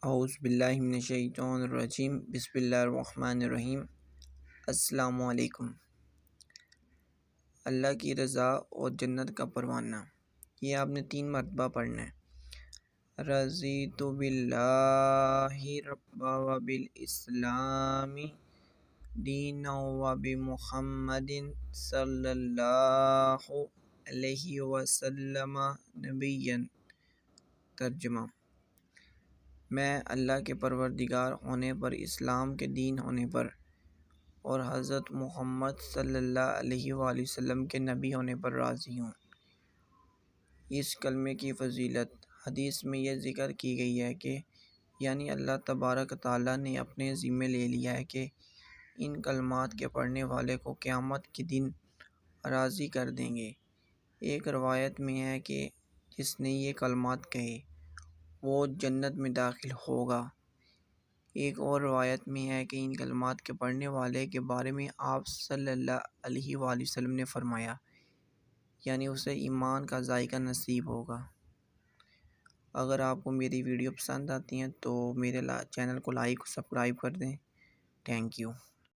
اعوذ باللہ من الشیطان الرجیم بسم اللہ الرحمن الرحیم۔ السلام علیکم۔ اللہ کی رضا اور جنت کا پروانہ، یہ آپ نے 3 مرتبہ پڑھنا ہے۔ رضیت باللہ ربا و بالاسلام دینا و بمحمد صلی اللہ علیہ وسلم نبیا۔ ترجمہ: میں اللہ کے پروردگار ہونے پر، اسلام کے دین ہونے پر اور حضرت محمد صلی اللہ علیہ وآلہ وسلم کے نبی ہونے پر راضی ہوں۔ اس کلمے کی فضیلت حدیث میں یہ ذکر کی گئی ہے کہ یعنی اللہ تبارک تعالیٰ نے اپنے ذمے لے لیا ہے کہ ان کلمات کے پڑھنے والے کو قیامت کے دن راضی کر دیں گے۔ ایک روایت میں ہے کہ جس نے یہ کلمات کہے وہ جنت میں داخل ہوگا۔ ایک اور روایت میں ہے کہ ان کلمات کے پڑھنے والے کے بارے میں آپ صلی اللہ علیہ وآلہ وسلم نے فرمایا یعنی اسے ایمان کا ذائقہ نصیب ہوگا۔ اگر آپ کو میری ویڈیو پسند آتی ہیں تو میرے چینل کو لائک اور سبسکرائب کر دیں۔ Thank you.